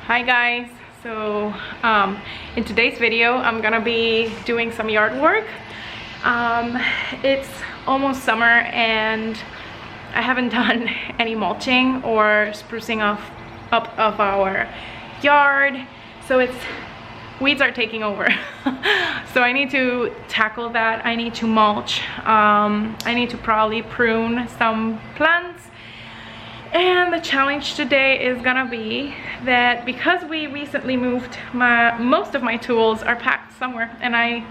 Hi guys, so in today's video I'm gonna be doing some yard work. It's almost summer and I haven't done any mulching or sprucing up of our yard, so weeds are taking over. So I need to tackle that. I need to mulch. I need to probably prune some plants. And the challenge today is gonna be that because we recently moved, most of my tools are packed somewhere and I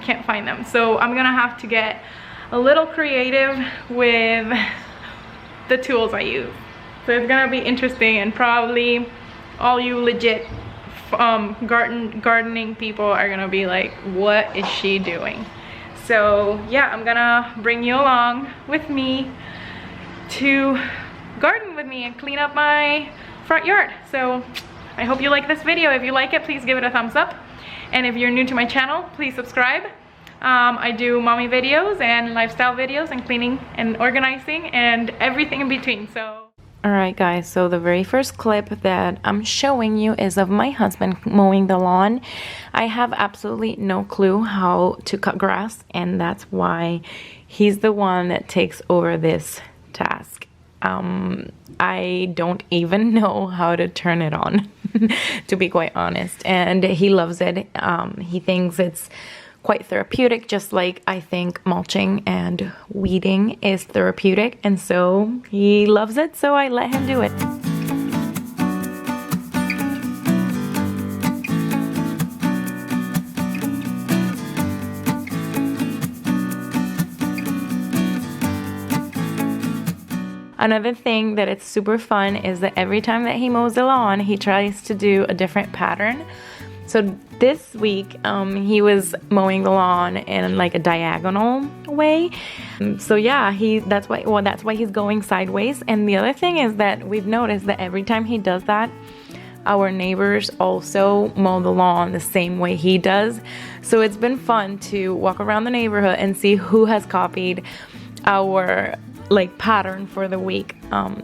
can't find them. So I'm gonna have to get a little creative with the tools I use. So it's gonna be interesting, and probably all you legit gardening people are gonna be like, what is she doing? So yeah, I'm gonna bring you along with me to garden with me and clean up my front yard. So I hope you like this video. If you like it, please give it a thumbs up, and if you're new to my channel, please subscribe. I do mommy videos and lifestyle videos and cleaning and organizing and everything in between. So alright guys, so the very first clip that I'm showing you is of my husband mowing the lawn. I have absolutely no clue how to cut grass, and that's why he's the one that takes over this task. I don't even know how to turn it on, to be quite honest, and he loves it. He thinks it's quite therapeutic, just like I think mulching and weeding is therapeutic, and so he loves it, so I let him do it. Another thing that it's super fun is that every time that he mows the lawn, he tries to do a different pattern. So this week, he was mowing the lawn in like a diagonal way. So yeah, that's why he's going sideways. And the other thing is that we've noticed that every time he does that, our neighbors also mow the lawn the same way he does. So it's been fun to walk around the neighborhood and see who has copied our pattern for the week.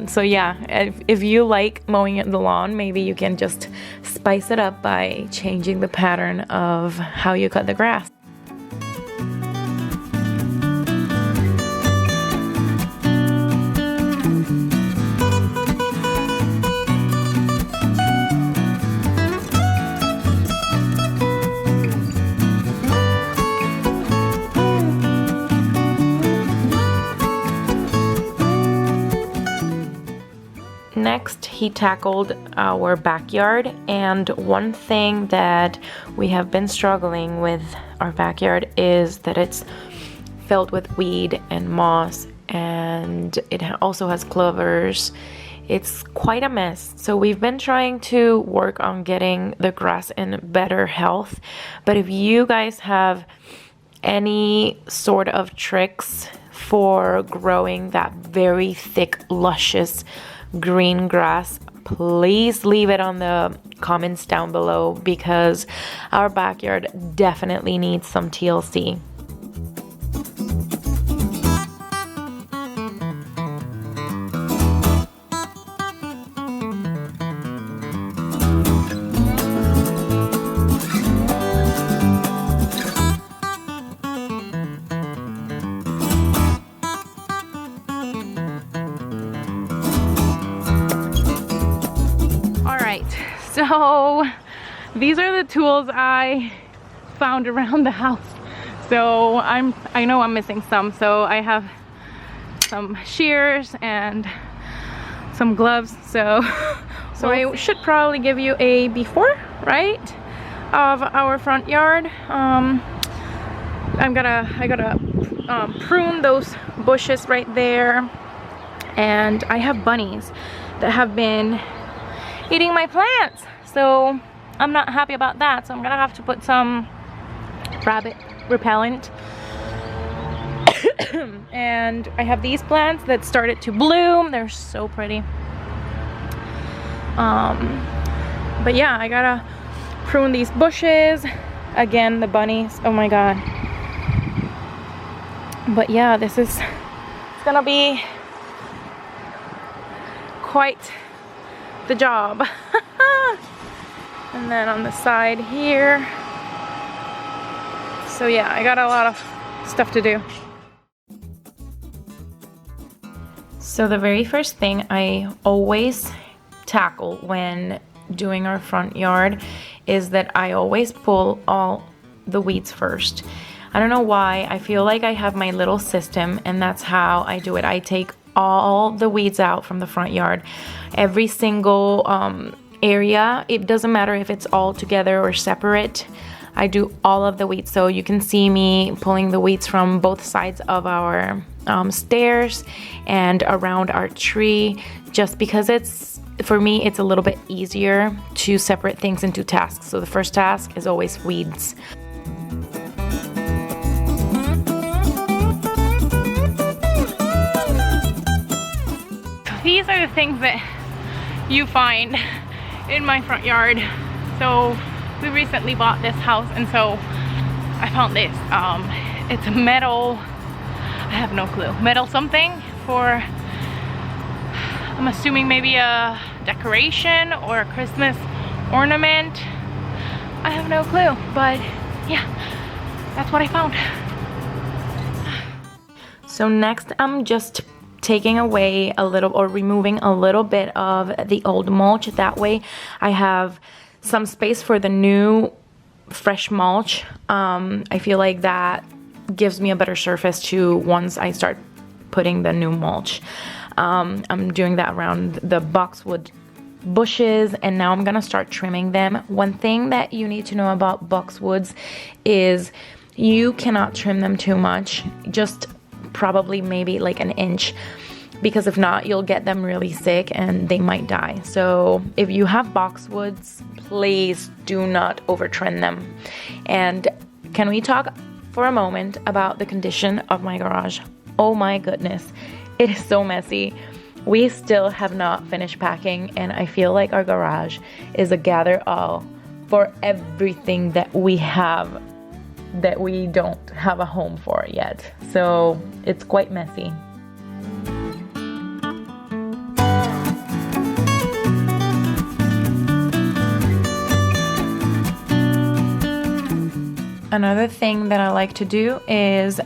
So yeah, if you like mowing the lawn, maybe you can just spice it up by changing the pattern of how you cut the grass. Next, he tackled our backyard, and one thing that we have been struggling with our backyard is that it's filled with weed and moss, and it also has clovers. It's quite a mess. So we've been trying to work on getting the grass in better health, but if you guys have any sort of tricks for growing that very thick, luscious green grass, please leave it on the comments down below, because our backyard definitely needs some TLC. So these are the tools I found around the house. So I know I'm missing some. So I have some shears and some gloves. So I should probably give you a before, right, of our front yard. I gotta prune those bushes right there, and I have bunnies that have been eating my plants, so I'm not happy about that. So I'm gonna have to put some rabbit repellent. And I have these plants that started to bloom. They're so pretty. But yeah, I gotta prune these bushes. Again, the bunnies, oh my god. But yeah, it's gonna be quite the job. And then on the side here. So yeah, I got a lot of stuff to do. So the very first thing I always tackle when doing our front yard is that I always pull all the weeds first. I don't know why, I feel like I have my little system and that's how I do it. I take all the weeds out from the front yard. Every single area, it doesn't matter if it's all together or separate. I do all of the weeds. So you can see me pulling the weeds from both sides of our stairs and around our tree, just because it's, for me, it's a little bit easier to separate things into tasks. So the first task is always weeds. These are the things that you find in my front yard. So we recently bought this house and so I found this. It's a metal, I have no clue, metal something for, I'm assuming maybe a decoration or a Christmas ornament. I have no clue, but yeah, that's what I found. So next I'm just taking away a little or removing a little bit of the old mulch. That way I have some space for the new fresh mulch. I feel like that gives me a better surface to once I start putting the new mulch. I'm doing that around the boxwood bushes and now I'm gonna start trimming them. One thing that you need to know about boxwoods is you cannot trim them too much, just probably maybe like an inch, because if not you'll get them really sick and they might die. So if you have boxwoods, please do not over trim them. And can we talk for a moment about the condition of my garage? Oh my goodness, it is so messy. We still have not finished packing and I feel like our garage is a gather all for everything that we have that we don't have a home for yet. So it's quite messy. Another thing that I like to do is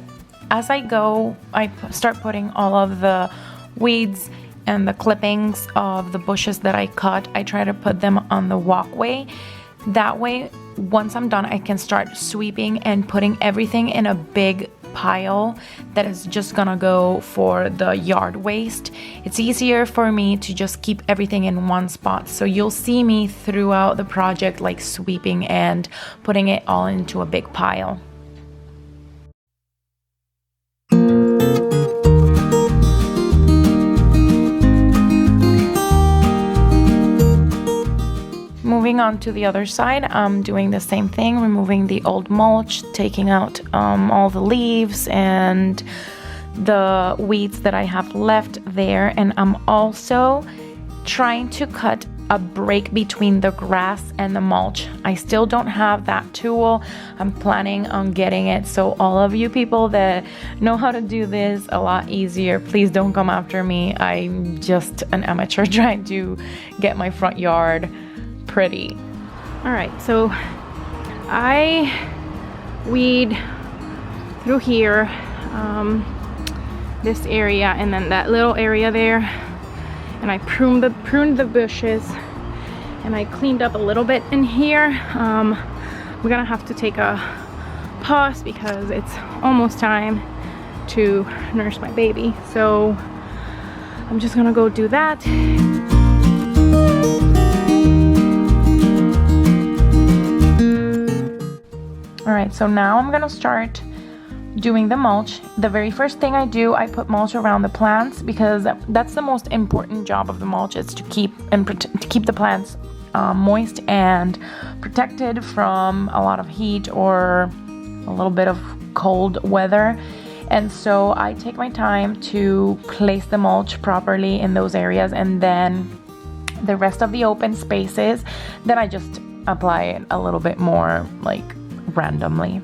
as I go, I start putting all of the weeds and the clippings of the bushes that I cut. I try to put them on the walkway. That way, once I'm done, I can start sweeping and putting everything in a big pile that is just gonna go for the yard waste. It's easier for me to just keep everything in one spot. So you'll see me throughout the project like sweeping and putting it all into a big pile. Moving on to the other side, I'm doing the same thing, removing the old mulch, taking out all the leaves and the weeds that I have left there. And I'm also trying to cut a break between the grass and the mulch. I still don't have that tool. I'm planning on getting it. So all of you people that know how to do this a lot easier, please don't come after me. I'm just an amateur trying to get my front yard pretty. All right, so I weed through here, this area and then that little area there, and I pruned the bushes and I cleaned up a little bit in here. We're gonna have to take a pause because it's almost time to nurse my baby, so I'm just gonna go do that. Alright, so now I'm gonna start doing the mulch. The very first thing I do, I put mulch around the plants because that's the most important job of the mulch, is to keep the plants moist and protected from a lot of heat or a little bit of cold weather. And so I take my time to place the mulch properly in those areas, and then the rest of the open spaces, then I just apply it a little bit more like randomly.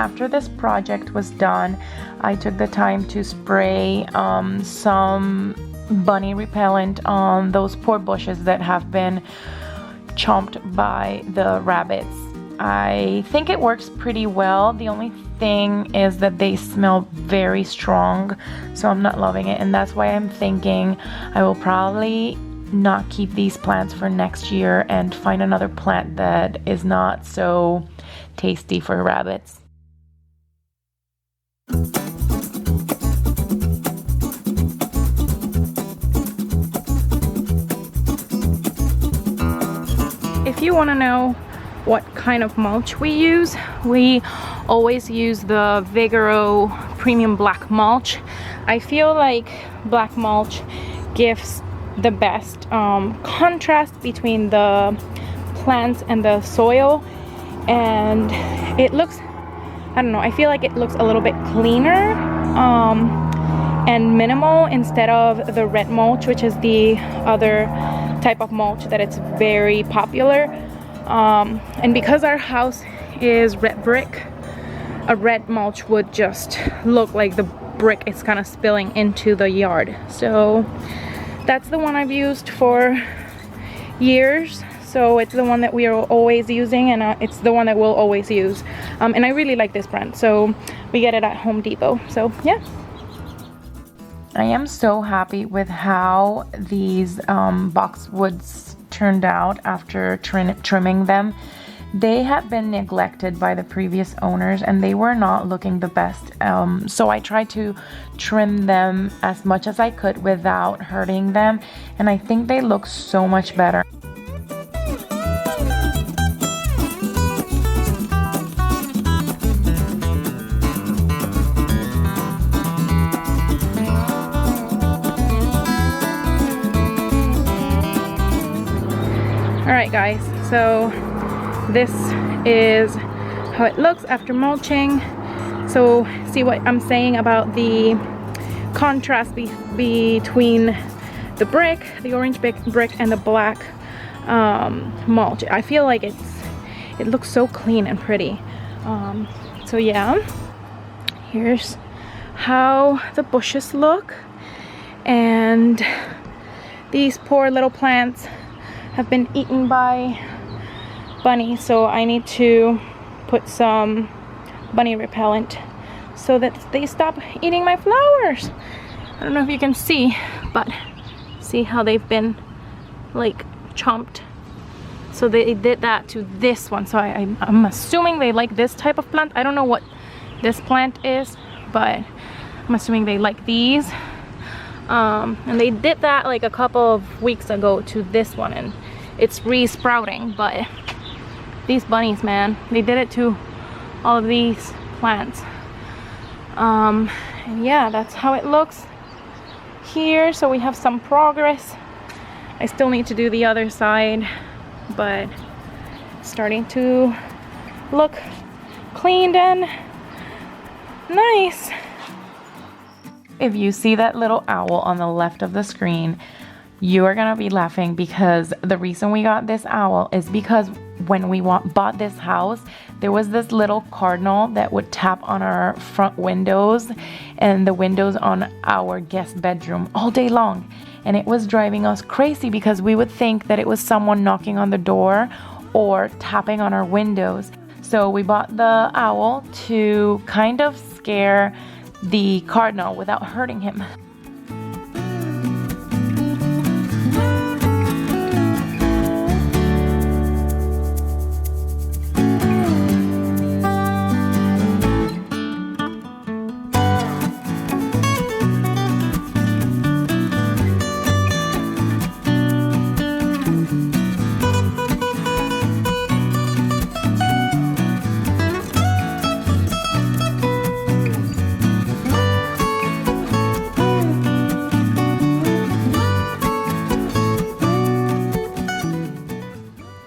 after this project was done, I took the time to spray some bunny repellent on those poor bushes that have been chomped by the rabbits. I think it works pretty well. The only thing is that they smell very strong, so I'm not loving it, and that's why I'm thinking I will probably not keep these plants for next year and find another plant that is not so tasty for rabbits. If you want to know what kind of mulch we use, we always use the Vigoro Premium Black Mulch. I feel like black mulch gives the best contrast between the plants and the soil, and it looks, I don't know, I feel like it looks a little bit cleaner and minimal instead of the red mulch, which is the other type of mulch that it's very popular. And because our house is red brick, a red mulch would just look like the brick is kind of spilling into the yard. So that's the one I've used for years. So it's the one that we are always using, and it's the one that we'll always use. And I really like this brand, so we get it at Home Depot. So yeah. I am so happy with how these boxwoods turned out after trimming them. They had been neglected by the previous owners and they were not looking the best. So I tried to trim them as much as I could without hurting them, and I think they look so much better. Alright guys, so this is how it looks after mulching. So see what I'm saying about the contrast between the brick, the orange brick, and the black mulch. I feel like it looks so clean and pretty. So yeah, here's how the bushes look, and these poor little plants have been eaten by bunnies, so I need to put some bunny repellent so that they stop eating my flowers. I don't know if you can see, but see how they've been like chomped. So they did that to this one, so I'm assuming they like this type of plant. I don't know what this plant is, but I'm assuming they like these. And they did that like a couple of weeks ago to this one, and it's re-sprouting. But these bunnies, man, they did it to all of these plants. And yeah, that's how it looks here. So we have some progress. I still need to do the other side, but it's starting to look cleaned and nice. If you see that little owl on the left of the screen, you are gonna be laughing, because the reason we got this owl is because when we bought this house, there was this little cardinal that would tap on our front windows and the windows on our guest bedroom all day long. And it was driving us crazy because we would think that it was someone knocking on the door or tapping on our windows. So we bought the owl to kind of scare the cardinal without hurting him.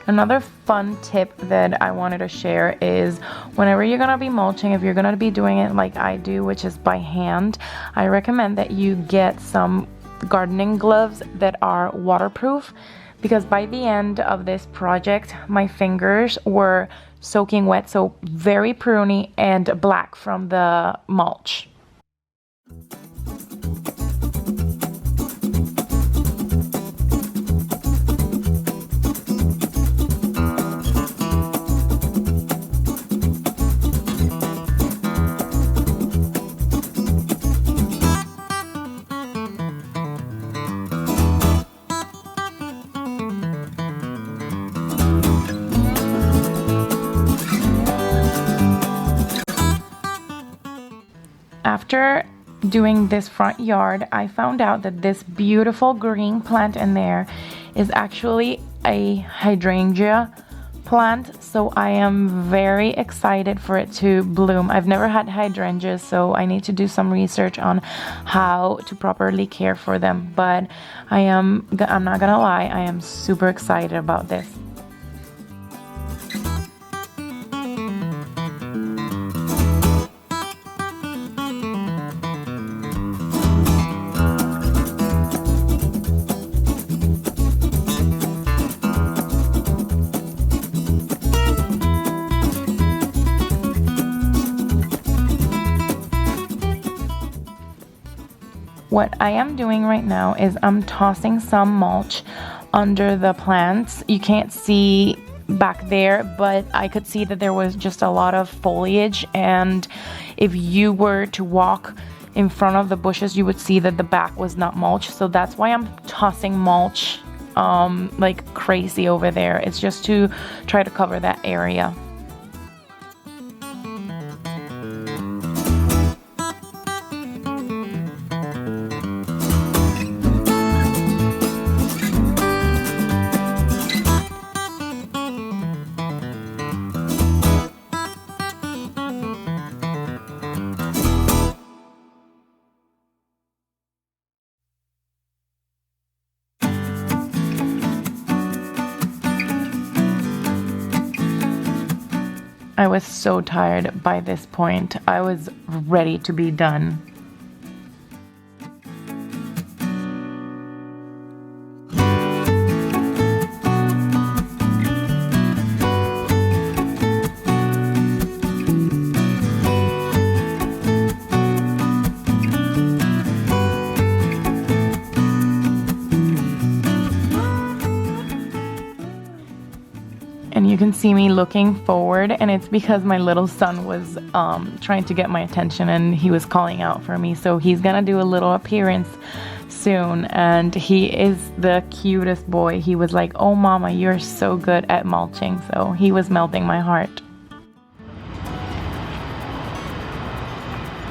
Another fun tip that I wanted to share is whenever you're gonna be mulching, if you're gonna be doing it like I do, which is by hand, I recommend that you get some gardening gloves that are waterproof, because by the end of this project my fingers were soaking wet, so very pruny and black from the mulch. After doing this front yard, I found out that this beautiful green plant in there is actually a hydrangea plant, so I am very excited for it to bloom. I've never had hydrangeas, so I need to do some research on how to properly care for them, but I'm not gonna lie, I am super excited about this. What I am doing right now is I'm tossing some mulch under the plants. You can't see back there, but I could see that there was just a lot of foliage, and if you were to walk in front of the bushes you would see that the back was not mulch, so that's why I'm tossing mulch like crazy over there. It's just to try to cover that area. I was so tired by this point. I was ready to be done. And you can see me looking forward, and it's because my little son was trying to get my attention and he was calling out for me, so he's gonna do a little appearance soon, and he is the cutest boy. He was like, "Oh mama, you're so good at mulching," so he was melting my heart.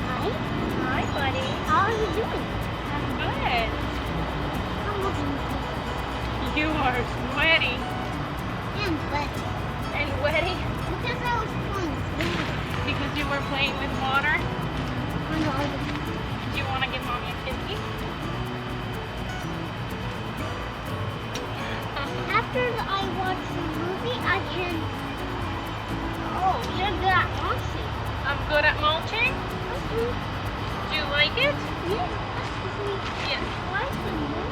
Hi. Hi, buddy. How are you doing? I'm good. I'm looking. You are sweaty. And wet. And wetty? Because I was playing with water. Because you were playing with water? I know. Do you want to give mommy a kissy? After I watch the movie, I can... Oh, you're good at mulching. I'm good at mulching? Mm-hmm. Do you like it? Yes. Yes. I like the movie.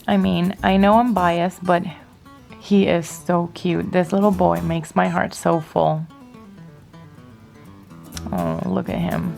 I mean, I know I'm biased, but he is so cute. This little boy makes my heart so full. Oh, look at him.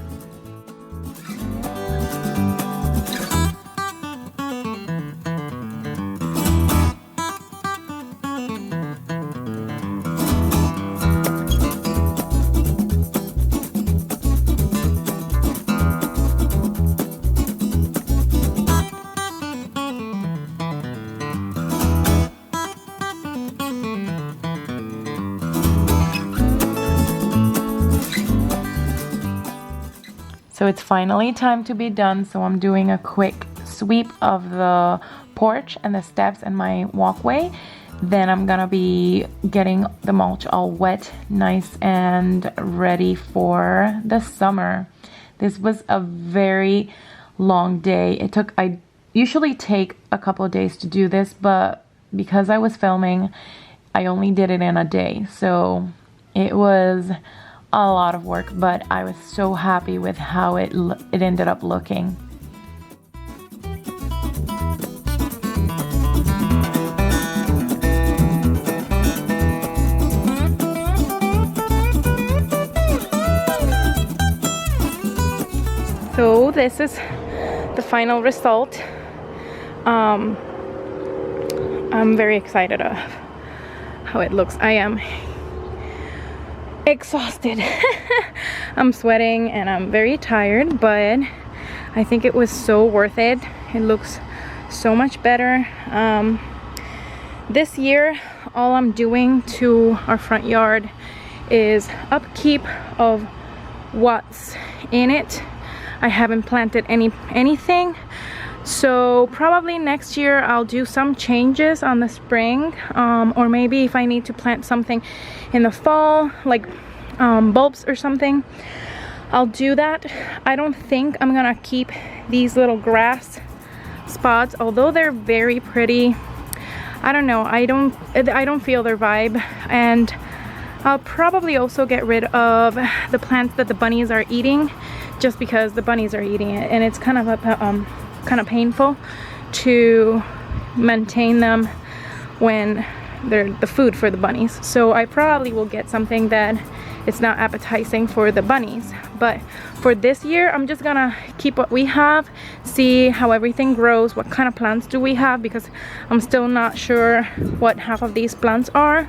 So it's finally time to be done, so I'm doing a quick sweep of the porch and the steps and my walkway. Then I'm gonna be getting the mulch all wet, nice and ready for the summer. This was a very long day. usually take a couple of days to do this, but because I was filming, I only did it in a day. So it was a lot of work, but I was so happy with how it ended up looking. So this is the final result. I'm very excited of how it looks. I am exhausted. I'm sweating and I'm very tired, but I think it was so worth it. It looks so much better. This year, all I'm doing to our front yard is upkeep of what's in it. I haven't planted anything, so probably next year I'll do some changes on the spring, or maybe if I need to plant something in the fall, like bulbs or something, I'll do that. I don't think I'm gonna keep these little grass spots, although they're very pretty. I don't know, I don't feel their vibe, and I'll probably also get rid of the plants that the bunnies are eating, just because the bunnies are eating it, and it's kind of painful to maintain them when they're the food for the bunnies. So I probably will get something that it's not appetizing for the bunnies. But for this year, I'm just gonna keep what we have, see how everything grows, what kind of plants do we have, because I'm still not sure what half of these plants are.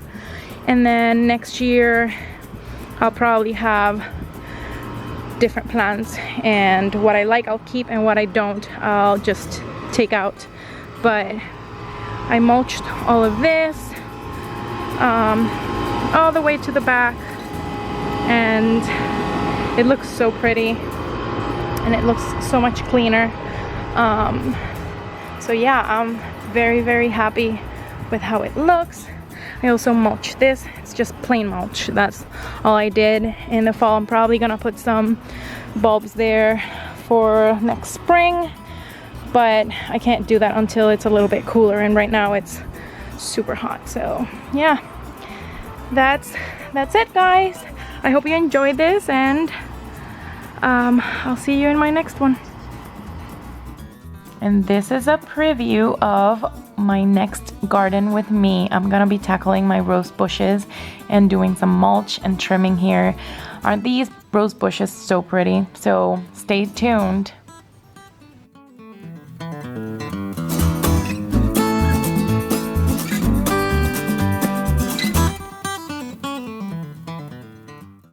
And then next year I'll probably have different plants, and what I like I'll keep, and what I don't I'll just take out. But I mulched all of this all the way to the back, and it looks so pretty and it looks so much cleaner. So yeah, I'm very happy with how it looks. I also mulched this. It's just plain mulch. That's all I did. In the fall, I'm probably gonna put some bulbs there for next spring, but I can't do that until it's a little bit cooler, and right now it's super hot. So yeah, that's it, guys. I hope you enjoyed this, and I'll see you in my next one. And this is a preview of my next garden with me. I'm gonna be tackling my rose bushes and doing some mulch and trimming here. Aren't these rose bushes so pretty? So stay tuned.